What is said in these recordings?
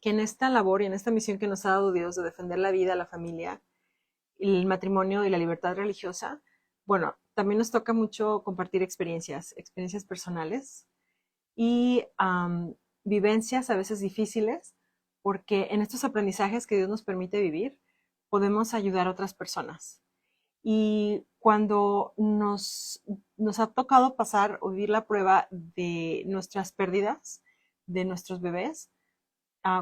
que en esta labor y en esta misión que nos ha dado Dios de defender la vida, la familia, el matrimonio y la libertad religiosa, bueno, también nos toca mucho compartir experiencias personales y vivencias a veces difíciles, porque en estos aprendizajes que Dios nos permite vivir, podemos ayudar a otras personas. Y cuando nos ha tocado pasar o vivir la prueba de nuestras pérdidas, de nuestros bebés,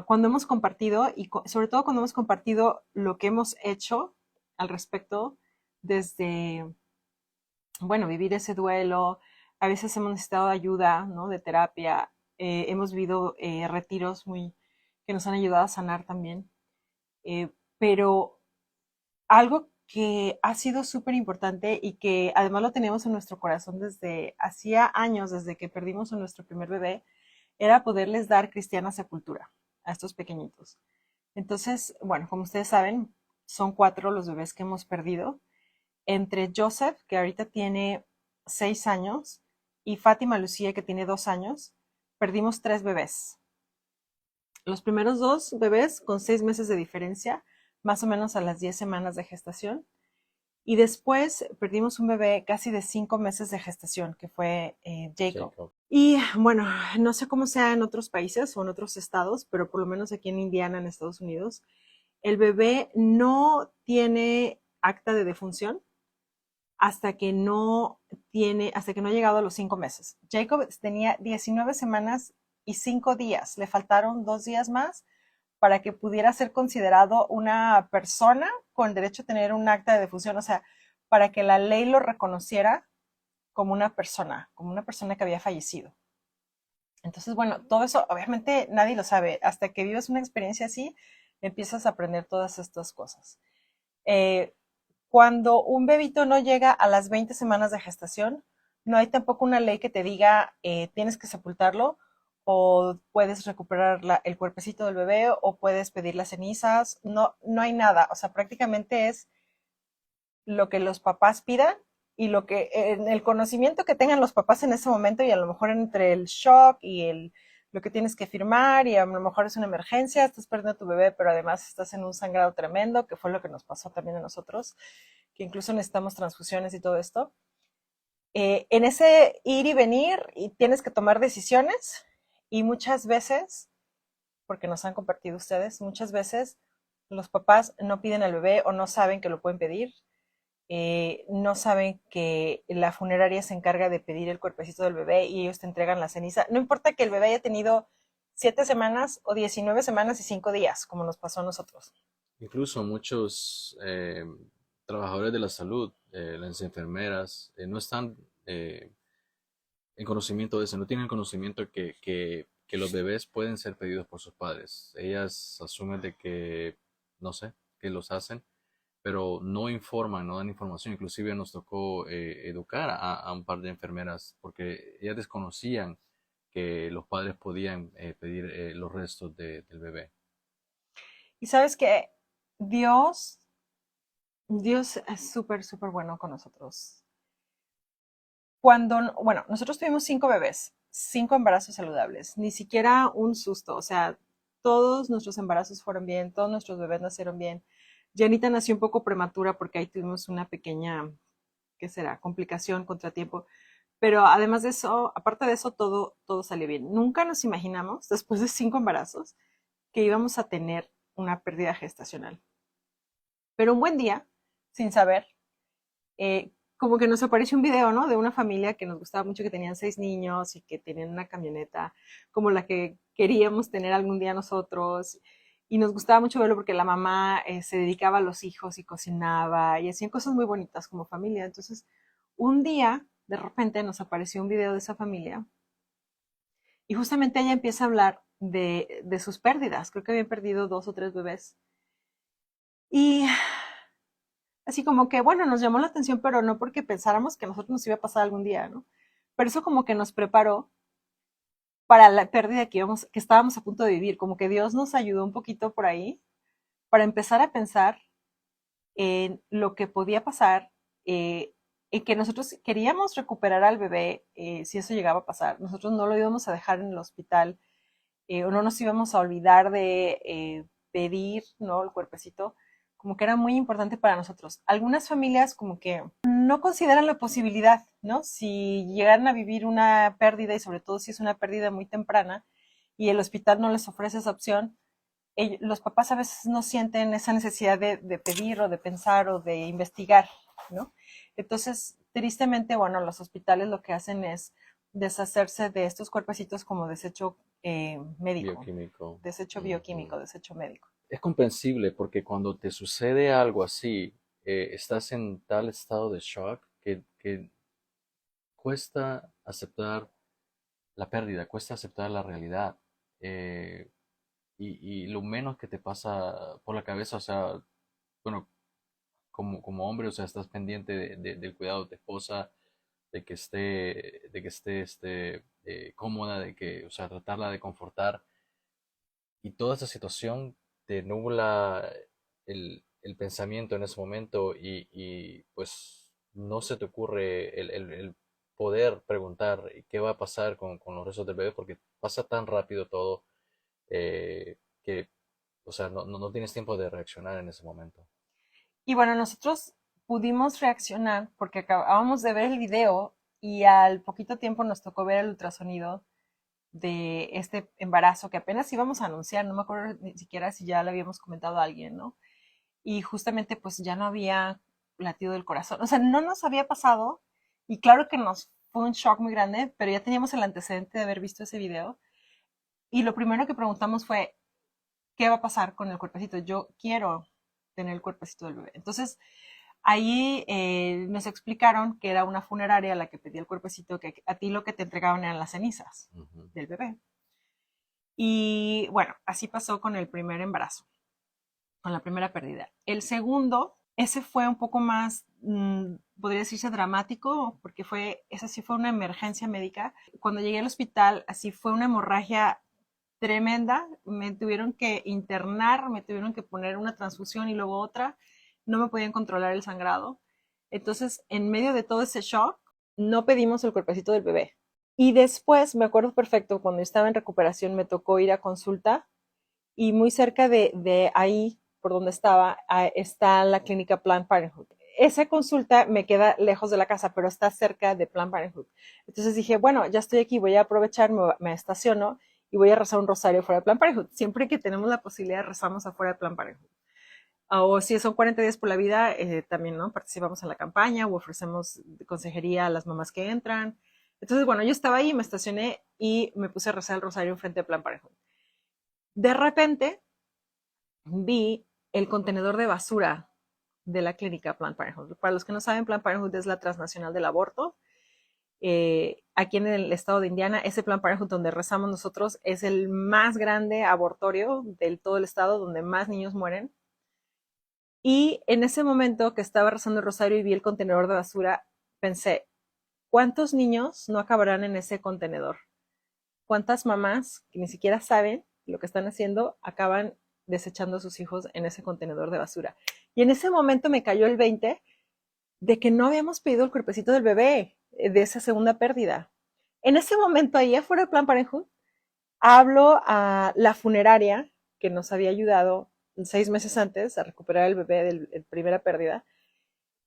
cuando hemos compartido y sobre todo cuando hemos compartido lo que hemos hecho al respecto desde, bueno, vivir ese duelo, a veces hemos necesitado ayuda, ¿no? De terapia, hemos vivido retiros que nos han ayudado a sanar también, pero algo que ha sido súper importante y que además lo tenemos en nuestro corazón desde hacía años, desde que perdimos a nuestro primer bebé, era poderles dar cristiana sepultura a estos pequeñitos. Entonces, bueno, como ustedes saben, son 4 los bebés que hemos perdido. Entre Joseph, que ahorita tiene 6 años, y Fátima Lucía, que tiene 2 años, perdimos 3 bebés. Los primeros 2 bebés con 6 meses de diferencia, más o menos a las 10 semanas de gestación. Y después perdimos un bebé casi de 5 meses de gestación, que fue Jacob. Y bueno, no sé cómo sea en otros países o en otros estados, pero por lo menos aquí en Indiana, en Estados Unidos, el bebé no tiene acta de defunción hasta que no ha llegado a los 5 meses. Jacob tenía 19 semanas y 5 días. Le faltaron 2 días más para que pudiera ser considerado una persona con derecho a tener un acta de defunción, o sea, para que la ley lo reconociera como una persona que había fallecido. Entonces, bueno, todo eso obviamente nadie lo sabe. Hasta que vives una experiencia así, empiezas a aprender todas estas cosas. Eh, Cuando un bebito no llega a las 20 semanas de gestación, no hay tampoco una ley que te diga tienes que sepultarlo o puedes recuperar el cuerpecito del bebé o puedes pedir las cenizas. No, no hay nada. O sea, prácticamente es lo que los papás pidan y lo que el conocimiento que tengan los papás en ese momento y a lo mejor entre el shock y lo que tienes que firmar y a lo mejor es una emergencia, estás perdiendo a tu bebé, pero además estás en un sangrado tremendo, que fue lo que nos pasó también a nosotros, que incluso necesitamos transfusiones y todo esto. En ese ir y venir y tienes que tomar decisiones y muchas veces, porque nos han compartido ustedes, muchas veces los papás no piden al bebé o no saben que lo pueden pedir, no saben que la funeraria se encarga de pedir el cuerpecito del bebé y ellos te entregan la ceniza. No importa que el bebé haya tenido 7 semanas o 19 semanas y 5 días, como nos pasó a nosotros. Incluso muchos trabajadores de la salud, las enfermeras, no están en conocimiento de eso, no tienen conocimiento que los bebés pueden ser pedidos por sus padres. Ellas asumen de que, no sé, que los hacen, pero no informan, no dan información. Inclusive nos tocó educar a un par de enfermeras porque ellas desconocían que los padres podían pedir los restos del bebé. Y sabes que Dios, Dios es súper, súper bueno con nosotros. Bueno, nosotros tuvimos 5 bebés, 5 embarazos saludables, ni siquiera un susto, o sea, todos nuestros embarazos fueron bien, todos nuestros bebés nacieron bien. Janita nació un poco prematura porque ahí tuvimos una pequeña, ¿qué será? Complicación, contratiempo. Pero además de eso, aparte de eso, todo salió bien. Nunca nos imaginamos, después de 5 embarazos, que íbamos a tener una pérdida gestacional. Pero un buen día, sin saber, como que nos apareció un video, ¿no? De una familia que nos gustaba mucho, que tenían 6 niños y que tenían una camioneta como la que queríamos tener algún día nosotros. Y nos gustaba mucho verlo porque la mamá se dedicaba a los hijos y cocinaba y hacían cosas muy bonitas como familia. Entonces, un día, de repente, nos apareció un video de esa familia y justamente ella empieza a hablar de sus pérdidas. Creo que habían perdido 2 o 3 bebés. Y así como que, bueno, nos llamó la atención, pero no porque pensáramos que a nosotros nos iba a pasar algún día, ¿no? Pero eso como que nos preparó para la pérdida que estábamos a punto de vivir, como que Dios nos ayudó un poquito por ahí para empezar a pensar en lo que podía pasar, en que nosotros queríamos recuperar al bebé si eso llegaba a pasar. Nosotros no lo íbamos a dejar en el hospital o no nos íbamos a olvidar de pedir, ¿no? El cuerpecito, como que era muy importante para nosotros. Algunas familias como que no consideran la posibilidad, ¿no? Si llegaran a vivir una pérdida y sobre todo si es una pérdida muy temprana y el hospital no les ofrece esa opción, los papás a veces no sienten esa necesidad de pedir o de pensar o de investigar, ¿no? Entonces, tristemente, bueno, los hospitales lo que hacen es deshacerse de estos cuerpecitos como desecho médico, Bioquímico. desecho Ujú. bioquímico, desecho médico. Es comprensible porque cuando te sucede algo así, estás en tal estado de shock que cuesta aceptar la pérdida, cuesta aceptar la realidad. eh, y lo menos que te pasa por la cabeza, o sea, bueno, como hombre, o sea, estás pendiente del cuidado de tu esposa, de que esté cómoda, de que, o sea, tratarla de confortar. Y toda esa situación te nubla el pensamiento en ese momento pues no se te ocurre el poder preguntar qué va a pasar con los restos del bebé porque pasa tan rápido todo que, o sea, no tienes tiempo de reaccionar en ese momento. Y bueno, nosotros pudimos reaccionar porque acabábamos de ver el video y al poquito tiempo nos tocó ver el ultrasonido de este embarazo que apenas íbamos a anunciar, no me acuerdo ni siquiera si ya le habíamos comentado a alguien, ¿no? Y justamente pues ya no había latido del corazón, o sea, no nos había pasado y claro que nos fue un shock muy grande, pero ya teníamos el antecedente de haber visto ese video y lo primero que preguntamos fue, ¿qué va a pasar con el cuerpecito? Yo quiero tener el cuerpecito del bebé. Entonces, ahí nos explicaron que era una funeraria a la que pedía el cuerpecito, que a ti lo que te entregaban eran las cenizas Ujú. del bebé. Y bueno, así pasó con el primer embarazo, con la primera pérdida. El segundo, ese fue un poco más, podría decirse dramático, porque esa sí fue una emergencia médica. Cuando llegué al hospital, así fue una hemorragia tremenda, me tuvieron que internar, me tuvieron que poner una transfusión y luego otra, no me podían controlar el sangrado. Entonces, en medio de todo ese shock, no pedimos el cuerpecito del bebé. Y después, me acuerdo perfecto, cuando estaba en recuperación me tocó ir a consulta y muy cerca de ahí, por donde estaba, está la clínica Planned Parenthood. Esa consulta me queda lejos de la casa, pero está cerca de Planned Parenthood. Entonces dije, bueno, ya estoy aquí, voy a aprovechar, me estaciono y voy a rezar un rosario fuera de Planned Parenthood. Siempre que tenemos la posibilidad, rezamos afuera de Planned Parenthood. O si son 40 días por la vida, también ¿no? Participamos en la campaña o ofrecemos consejería a las mamás que entran. Entonces, bueno, yo estaba ahí, me estacioné y me puse a rezar el rosario enfrente de Planned Parenthood. De repente, vi el contenedor de basura de la clínica Planned Parenthood. Para los que no saben, Planned Parenthood es la transnacional del aborto. Aquí en el estado de Indiana, ese Planned Parenthood donde rezamos nosotros es el más grande abortorio del todo el estado, donde más niños mueren. Y en ese momento que estaba rezando el rosario y vi el contenedor de basura, pensé, ¿cuántos niños no acabarán en ese contenedor? ¿Cuántas mamás que ni siquiera saben lo que están haciendo acaban desechando a sus hijos en ese contenedor de basura? Y en ese momento me cayó el 20 de que no habíamos pedido el cuerpecito del bebé, de esa segunda pérdida. En ese momento, ahí afuera de Plan Parenthood, hablo a la funeraria que nos había ayudado 6 meses antes a recuperar el bebé de la primera pérdida.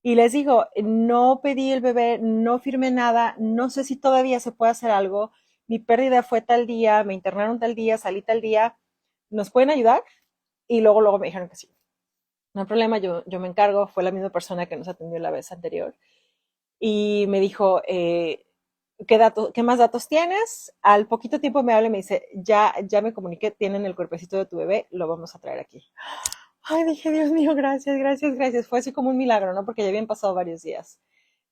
Y les digo, no pedí el bebé, no firmé nada, no sé si todavía se puede hacer algo. Mi pérdida fue tal día, me internaron tal día, salí tal día. ¿Nos pueden ayudar? Y luego me dijeron que sí. No hay problema, yo me encargo. Fue la misma persona que nos atendió la vez anterior. Y me dijo, ¿qué más datos tienes? Al poquito tiempo me habla y me dice, ya me comuniqué, tienen el cuerpecito de tu bebé, lo vamos a traer aquí. Ay, dije, Dios mío, gracias, gracias, gracias. Fue así como un milagro, ¿no? Porque ya habían pasado varios días.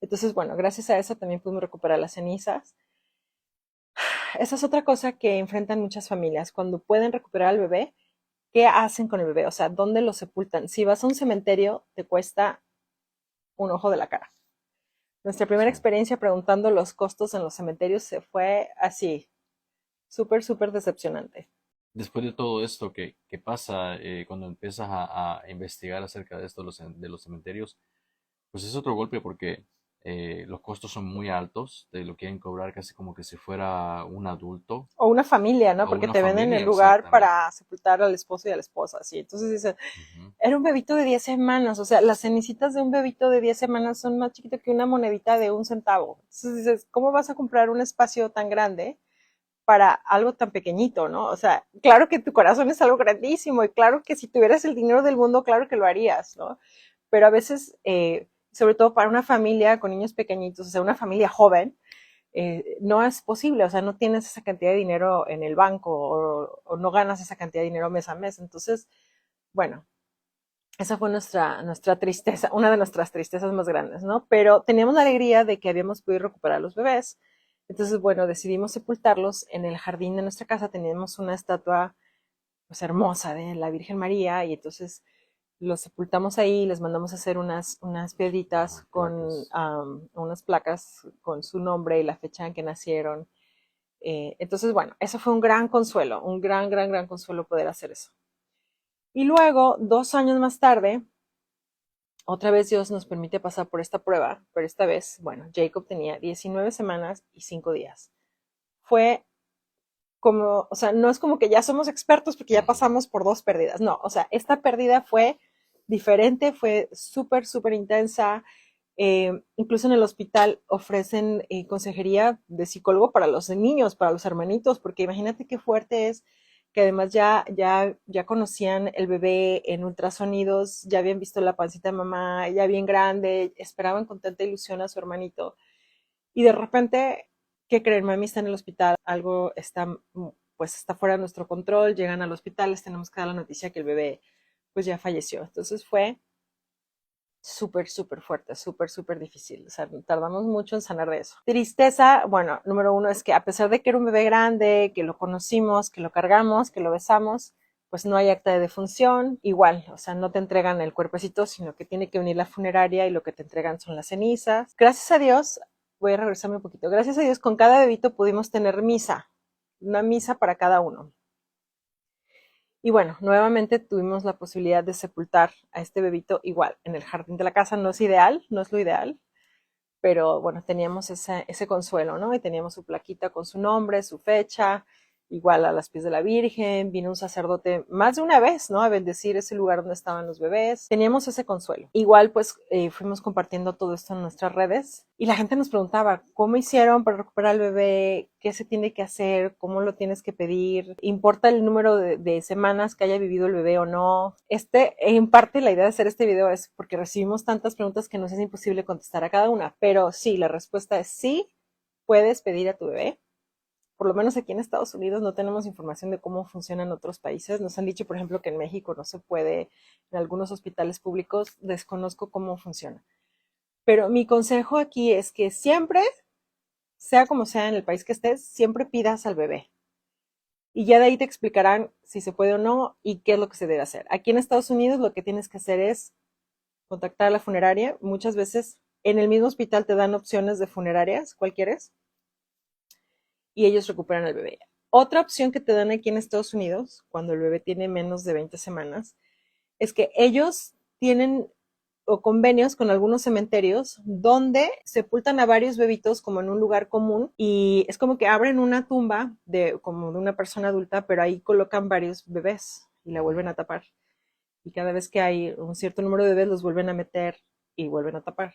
Entonces, bueno, gracias a eso también pudimos recuperar las cenizas. Esa es otra cosa que enfrentan muchas familias. Cuando pueden recuperar al bebé, ¿qué hacen con el bebé? O sea, ¿dónde lo sepultan? Si vas a un cementerio, te cuesta un ojo de la cara. Nuestra primera Sí. experiencia preguntando los costos en los cementerios se fue así, súper, súper decepcionante. Después de todo esto que pasa cuando empiezas a investigar acerca de esto de los cementerios, pues es otro golpe porque los costos son muy altos, te lo quieren cobrar casi como que si fuera un adulto O una familia, ¿no? o Porque una te venden el familia, lugar exactamente. para sepultar al esposo y a la esposa, así. Entonces dices, Ujú. era un bebito de 10 semanas, o sea, las cenicitas de un bebito de 10 semanas son más chiquitas que una monedita de 1 centavo. Entonces dices, ¿cómo vas a comprar un espacio tan grande para algo tan pequeñito, ¿no? O sea, claro que tu corazón es algo grandísimo y claro que si tuvieras el dinero del mundo, claro que lo harías, ¿no? Pero a veces, sobre todo para una familia con niños pequeñitos, o sea, una familia joven, no es posible, o sea, no tienes esa cantidad de dinero en el banco o no ganas esa cantidad de dinero mes a mes. Entonces, bueno, esa fue nuestra tristeza, una de nuestras tristezas más grandes, ¿no? Pero teníamos la alegría de que habíamos podido recuperar a los bebés. Entonces, bueno, decidimos sepultarlos en el jardín de nuestra casa. Teníamos una estatua, pues, hermosa de la Virgen María y entonces los sepultamos ahí, les mandamos a hacer unas piedritas Ajá, con placas. unas placas con su nombre y la fecha en que nacieron. Entonces, bueno, eso fue un gran consuelo, un gran, gran, gran consuelo poder hacer eso. Y luego, 2 años más tarde, otra vez Dios nos permite pasar por esta prueba, pero esta vez, bueno, Jacob tenía 19 semanas y 5 días. Fue como, o sea, no es como que ya somos expertos porque ya Ujú. pasamos por 2 pérdidas, no, o sea, esta pérdida fue diferente, fue súper, súper intensa. Incluso en el hospital ofrecen consejería de psicólogo para los niños, para los hermanitos, porque imagínate qué fuerte es que además ya conocían el bebé en ultrasonidos, ya habían visto la pancita de mamá, ya bien grande, esperaban con tanta ilusión a su hermanito. Y de repente, ¿qué creen? Mami está en el hospital, algo está, pues está fuera de nuestro control, llegan al hospital, les tenemos que dar la noticia que el bebé pues ya falleció. Entonces fue súper, súper fuerte, súper, súper difícil. O sea, tardamos mucho en sanar de eso. Tristeza, bueno, número uno es que a pesar de que era un bebé grande, que lo conocimos, que lo cargamos, que lo besamos, pues no hay acta de defunción, igual, o sea, no te entregan el cuerpecito, sino que tiene que venir la funeraria y lo que te entregan son las cenizas. Gracias a Dios, voy a regresarme un poquito, gracias a Dios con cada bebito pudimos tener misa, una misa para cada uno. Y bueno, nuevamente tuvimos la posibilidad de sepultar a este bebito igual en el jardín de la casa. No es ideal, no es lo ideal, pero bueno, teníamos ese consuelo, ¿no? Y teníamos su plaquita con su nombre, su fecha, igual a las pies de la Virgen, vino un sacerdote más de una vez, ¿no? A bendecir ese lugar donde estaban los bebés. Teníamos ese consuelo. Igual, pues, fuimos compartiendo todo esto en nuestras redes y la gente nos preguntaba, ¿cómo hicieron para recuperar al bebé? ¿Qué se tiene que hacer? ¿Cómo lo tienes que pedir? ¿Importa el número de semanas que haya vivido el bebé o no? En parte, la idea de hacer este video es porque recibimos tantas preguntas que nos es imposible contestar a cada una, pero sí, la respuesta es sí, puedes pedir a tu bebé. Por lo menos aquí en Estados Unidos no tenemos información de cómo funciona en otros países. Nos han dicho, por ejemplo, que en México no se puede, en algunos hospitales públicos, desconozco cómo funciona. Pero mi consejo aquí es que siempre, sea como sea en el país que estés, siempre pidas al bebé. Y ya de ahí te explicarán si se puede o no y qué es lo que se debe hacer. Aquí en Estados Unidos lo que tienes que hacer es contactar a la funeraria. Muchas veces en el mismo hospital te dan opciones de funerarias, ¿cuál quieres? Y ellos recuperan al bebé. Otra opción que te dan aquí en Estados Unidos, cuando el bebé tiene menos de 20 semanas, es que ellos tienen o convenios con algunos cementerios donde sepultan a varios bebitos como en un lugar común y es como que abren una tumba como de una persona adulta, pero ahí colocan varios bebés y la vuelven a tapar. Y cada vez que hay un cierto número de bebés los vuelven a meter y vuelven a tapar.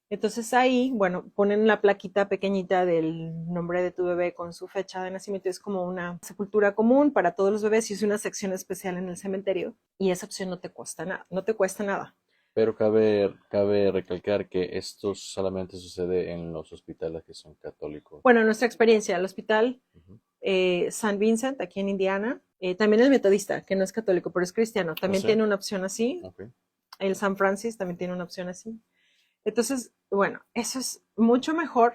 Entonces ahí, bueno, ponen la plaquita pequeñita del nombre de tu bebé con su fecha de nacimiento. Es como una sepultura común para todos los bebés y es una sección especial en el cementerio. Y esa opción no te cuesta nada, no te cuesta nada. Pero cabe recalcar que esto solamente sucede en los hospitales que son católicos. Bueno, nuestra experiencia, el hospital Ujú. San Vincent, aquí en Indiana, también el metodista, que no es católico, pero es cristiano, ¿O también sea? tiene una opción así. Ok. El San Francis también tiene una opción así. Entonces, bueno, eso es mucho mejor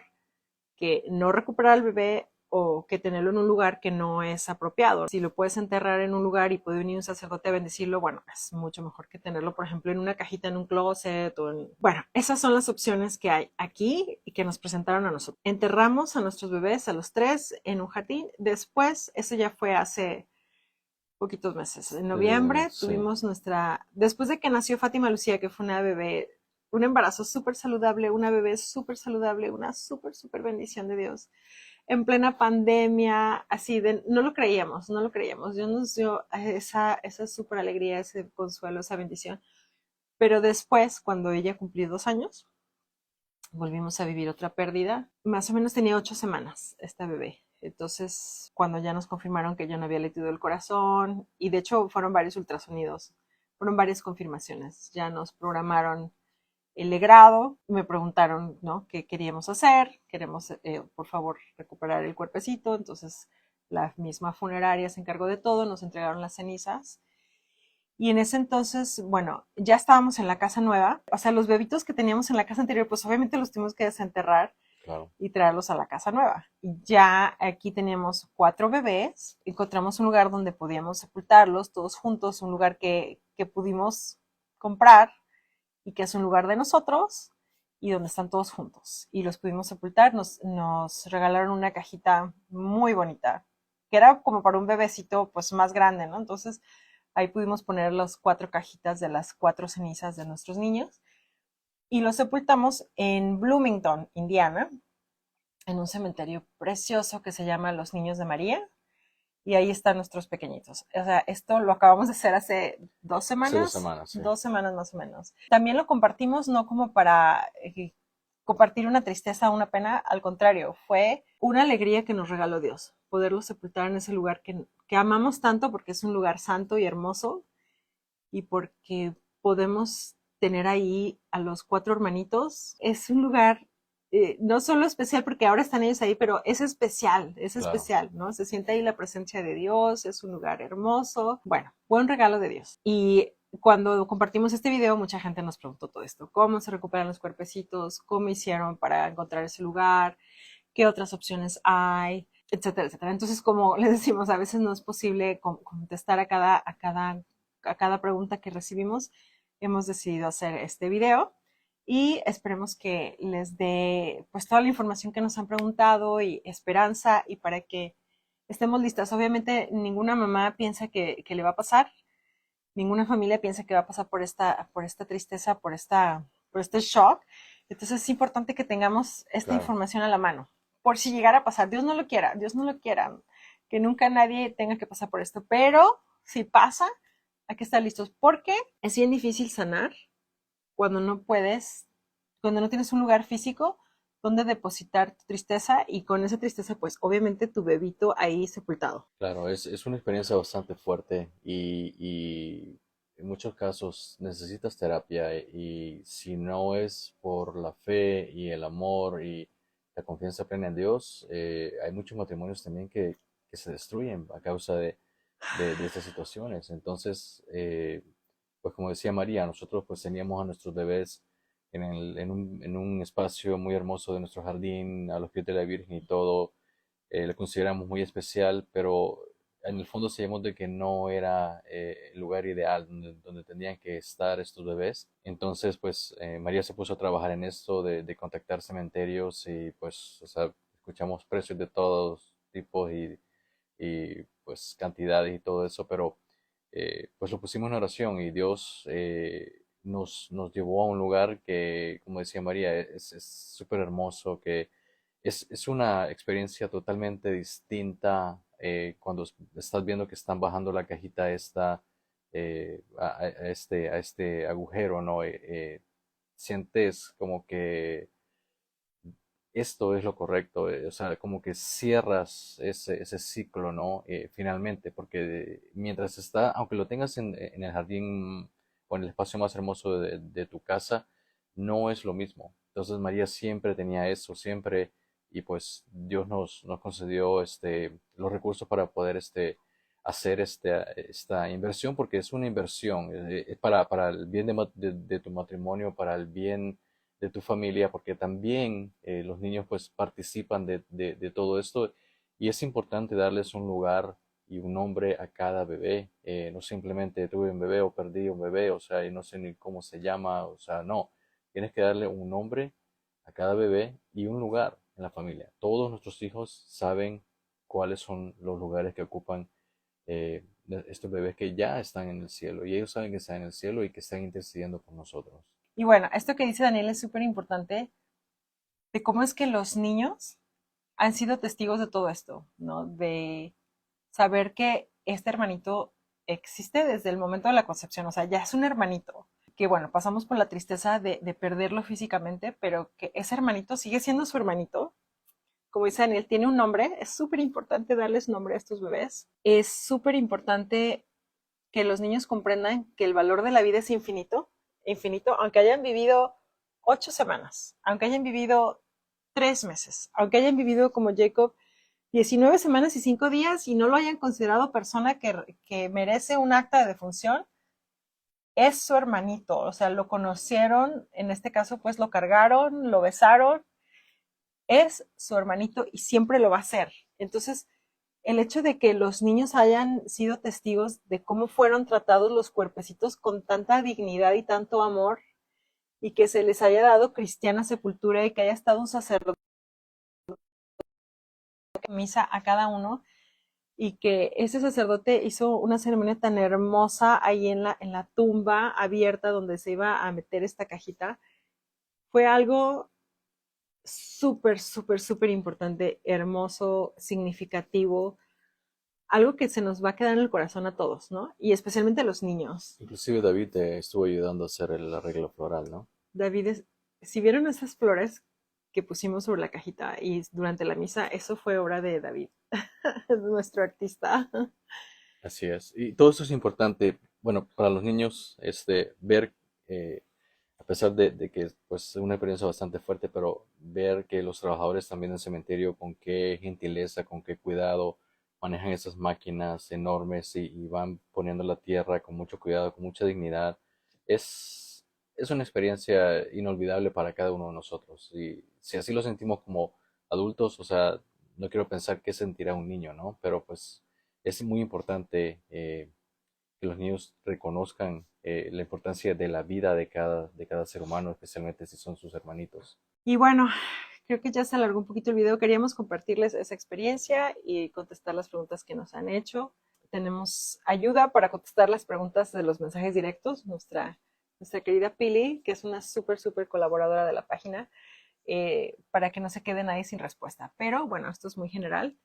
que no recuperar al bebé o que tenerlo en un lugar que no es apropiado. Si lo puedes enterrar en un lugar y puede venir un sacerdote a bendecirlo, bueno, es mucho mejor que tenerlo, por ejemplo, en una cajita en un closet o en... Bueno, esas son las opciones que hay aquí y que nos presentaron a nosotros. Enterramos a nuestros bebés, a los 3, en un jardín. Después, eso ya fue hace poquitos meses. En noviembre Sí. tuvimos después de que nació Fátima Lucía, que fue una bebé un embarazo súper saludable, una bebé súper saludable, una súper bendición de Dios. En plena pandemia, así de, no lo creíamos, no lo creíamos. Dios nos dio esa súper alegría, ese consuelo, esa bendición. Pero después, cuando ella cumplió 2 años, volvimos a vivir otra pérdida. Más o menos tenía 8 semanas esta bebé. Entonces, cuando ya nos confirmaron que ya no había latido el corazón, y de hecho fueron varios ultrasonidos, fueron varias confirmaciones, ya nos programaron el legrado, me preguntaron, ¿no?, qué queríamos hacer, queremos, por favor, recuperar el cuerpecito, entonces la misma funeraria se encargó de todo, nos entregaron las cenizas, y en ese entonces, bueno, ya estábamos en la casa nueva, o sea, los bebitos que teníamos en la casa anterior, pues obviamente los tuvimos que desenterrar Claro. y traerlos a la casa nueva. Y ya aquí teníamos 4 bebés, encontramos un lugar donde podíamos sepultarlos todos juntos, un lugar que pudimos comprar y que es un lugar de nosotros y donde están todos juntos. Y los pudimos sepultar, nos regalaron una cajita muy bonita, que era como para un bebecito pues más grande, ¿no? Entonces ahí pudimos poner las 4 cajitas de las 4 cenizas de nuestros niños y los sepultamos en Bloomington, Indiana, en un cementerio precioso que se llama Los Niños de María. Y ahí están nuestros pequeñitos. O sea, esto lo acabamos de hacer hace 2 semanas, 2 semanas, sí. 2 semanas más o menos. También lo compartimos no como para compartir una tristeza o una pena, al contrario, fue una alegría que nos regaló Dios, poderlo sepultar en ese lugar que amamos tanto porque es un lugar santo y hermoso y porque podemos tener ahí a los 4 hermanitos. Es un lugar no solo especial porque ahora están ellos ahí, pero es Claro. especial, ¿no? Se siente ahí la presencia de Dios, es un lugar hermoso. Bueno, buen regalo de Dios. Y cuando compartimos este video, mucha gente nos preguntó todo esto, cómo se recuperan los cuerpecitos, cómo hicieron para encontrar ese lugar, qué otras opciones hay, etcétera, etcétera. Entonces, como les decimos, a veces no es posible contestar a cada pregunta que recibimos. Hemos decidido hacer este video y esperemos que les dé pues toda la información que nos han preguntado y esperanza y para que estemos listas. Obviamente ninguna mamá piensa que le va a pasar, ninguna familia piensa que va a pasar por esta tristeza, por este shock. Entonces es importante que tengamos esta Claro. información a la mano, por si llegara a pasar. Dios no lo quiera, que nunca nadie tenga que pasar por esto, pero si pasa, hay que estar listos, porque es bien difícil sanar cuando no puedes, cuando no tienes un lugar físico donde depositar tu tristeza y con esa tristeza, pues obviamente tu bebito ahí sepultado. Claro, es una experiencia bastante fuerte y en muchos casos necesitas terapia y si no es por la fe y el amor y la confianza plena en Dios, hay muchos matrimonios también que se destruyen a causa de estas situaciones. Entonces, pues como decía María, nosotros pues teníamos a nuestros bebés en un espacio muy hermoso de nuestro jardín, a los pies de la Virgen y todo, lo consideramos muy especial, pero en el fondo sabíamos de que no era el lugar ideal donde tendrían que estar estos bebés. Entonces, pues María se puso a trabajar en esto de contactar cementerios y pues, o sea, escuchamos precios de todos tipos y pues cantidades y todo eso, pero pues lo pusimos en oración y Dios nos llevó a un lugar que, como decía María, es súper hermoso, que es una experiencia totalmente distinta cuando estás viendo que están bajando la cajita esta a este agujero, ¿no? Sientes como que esto es lo correcto, o sea, como que cierras ese ciclo, ¿no? Finalmente, porque mientras está, aunque lo tengas en el jardín o en el espacio más hermoso de tu casa, no es lo mismo. Entonces María siempre tenía eso, siempre, y pues Dios nos concedió los recursos para poder hacer esta inversión, porque es una inversión, es para el bien de tu matrimonio, para el bien de tu familia, porque también los niños pues participan de todo esto y es importante darles un lugar y un nombre a cada bebé, no simplemente tuve un bebé o perdí un bebé, o sea, y no sé ni cómo se llama, o sea, no, tienes que darle un nombre a cada bebé y un lugar en la familia. Todos nuestros hijos saben cuáles son los lugares que ocupan estos bebés que ya están en el cielo y ellos saben que están en el cielo y que están intercediendo por nosotros. Y bueno, esto que dice Daniel es súper importante de cómo es que los niños han sido testigos de todo esto, ¿no? De saber que este hermanito existe desde el momento de la concepción, o sea, ya es un hermanito, que bueno, pasamos por la tristeza de perderlo físicamente, pero que ese hermanito sigue siendo su hermanito. Como dice Daniel, tiene un nombre, es súper importante darles nombre a estos bebés. Es súper importante que los niños comprendan que el valor de la vida es infinito, infinito, aunque hayan vivido 8 semanas, aunque hayan vivido 3 meses, aunque hayan vivido como Jacob 19 semanas y 5 días y no lo hayan considerado persona que merece un acta de defunción, es su hermanito, o sea, lo conocieron, en este caso pues lo cargaron, lo besaron, es su hermanito y siempre lo va a ser. Entonces, el hecho de que los niños hayan sido testigos de cómo fueron tratados los cuerpecitos con tanta dignidad y tanto amor, y que se les haya dado cristiana sepultura y que haya estado un sacerdote misa a cada uno, y que ese sacerdote hizo una ceremonia tan hermosa ahí en la tumba abierta donde se iba a meter esta cajita, fue algo súper, súper, súper importante, hermoso, significativo, algo que se nos va a quedar en el corazón a todos, ¿no? Y especialmente a los niños. Inclusive David te estuvo ayudando a hacer el arreglo floral, ¿no? David, si vieron esas flores que pusimos sobre la cajita y durante la misa, eso fue obra de David, nuestro artista. Así es. Y todo eso es importante, bueno, para los niños, ver, a pesar de que pues, es una experiencia bastante fuerte, pero ver que los trabajadores también del cementerio, con qué gentileza, con qué cuidado manejan esas máquinas enormes y van poniendo la tierra con mucho cuidado, con mucha dignidad, es una experiencia inolvidable para cada uno de nosotros. Y si así lo sentimos como adultos, o sea, no quiero pensar qué sentirá un niño, ¿no? Pero pues es muy importante que los niños reconozcan la importancia de la vida de cada ser humano, especialmente si son sus hermanitos. Y bueno, creo que ya se alargó un poquito el video. Queríamos compartirles esa experiencia y contestar las preguntas que nos han hecho. Tenemos ayuda para contestar las preguntas de los mensajes directos. Nuestra querida Pili, que es una súper, súper colaboradora de la página, para que no se quede nadie sin respuesta. Pero bueno, esto es muy general.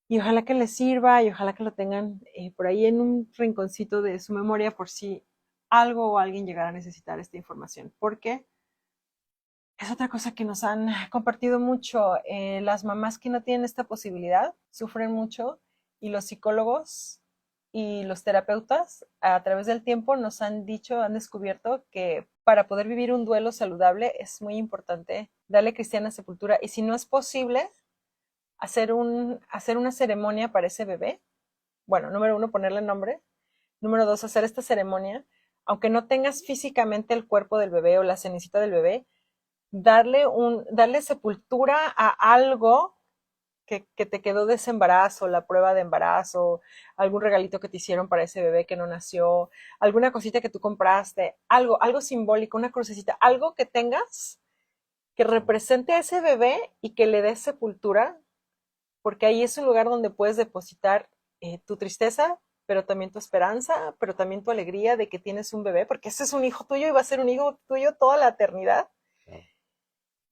Y ojalá que les sirva y ojalá que lo tengan por ahí en un rinconcito de su memoria por si algo o alguien llegara a necesitar esta información. Porque es otra cosa que nos han compartido mucho. Las mamás que no tienen esta posibilidad sufren mucho y los psicólogos y los terapeutas a través del tiempo nos han dicho, han descubierto que para poder vivir un duelo saludable es muy importante darle cristiana sepultura y si no es posible hacer una ceremonia para ese bebé. Bueno, número uno, ponerle nombre. Número dos, hacer esta ceremonia. Aunque no tengas físicamente el cuerpo del bebé o la cenicita del bebé, darle sepultura a algo que te quedó de ese embarazo, la prueba de embarazo, algún regalito que te hicieron para ese bebé que no nació, alguna cosita que tú compraste, algo simbólico, una crucecita, algo que tengas que represente a ese bebé y que le des sepultura, porque ahí es un lugar donde puedes depositar tu tristeza, pero también tu esperanza, pero también tu alegría de que tienes un bebé, porque ese es un hijo tuyo y va a ser un hijo tuyo toda la eternidad. ¿No?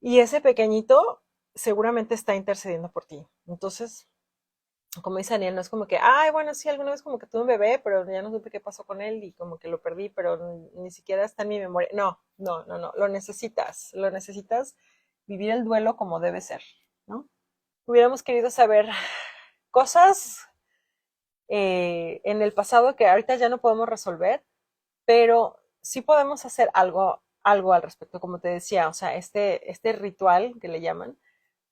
Y ese pequeñito seguramente está intercediendo por ti. Entonces, como dice Daniel, no es como que, ay, bueno, sí, alguna vez como que tuve un bebé, pero ya no supe qué pasó con él y como que lo perdí, pero ni siquiera está en mi memoria. No, no, no, no, lo necesitas vivir el duelo como debe ser, ¿no? Hubiéramos querido saber cosas en el pasado que ahorita ya no podemos resolver, pero sí podemos hacer algo al respecto, como te decía, o sea, este ritual que le llaman,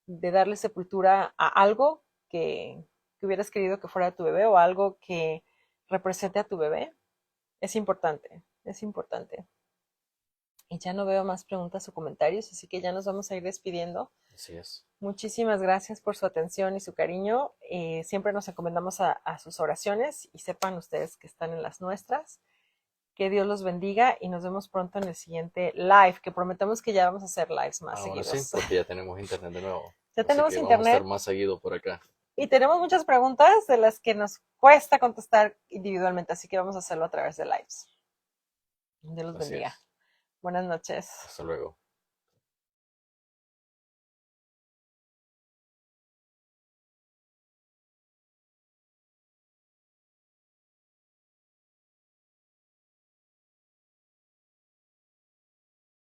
de darle sepultura a algo que hubieras querido que fuera tu bebé o algo que represente a tu bebé, es importante, es importante. Y ya no veo más preguntas o comentarios, así que ya nos vamos a ir despidiendo. Así es. Muchísimas gracias por su atención y su cariño. Siempre nos encomendamos a sus oraciones y sepan ustedes que están en las nuestras. Que Dios los bendiga y nos vemos pronto en el siguiente live, que prometemos que ya vamos a hacer lives más Ahora seguidos. sí, porque ya tenemos internet de nuevo. Ya Así tenemos que vamos a internet estar más seguido por acá. y tenemos muchas preguntas de las que nos cuesta contestar individualmente, así que vamos a hacerlo a través de lives. Dios los Así bendiga. es. Buenas noches. Hasta luego.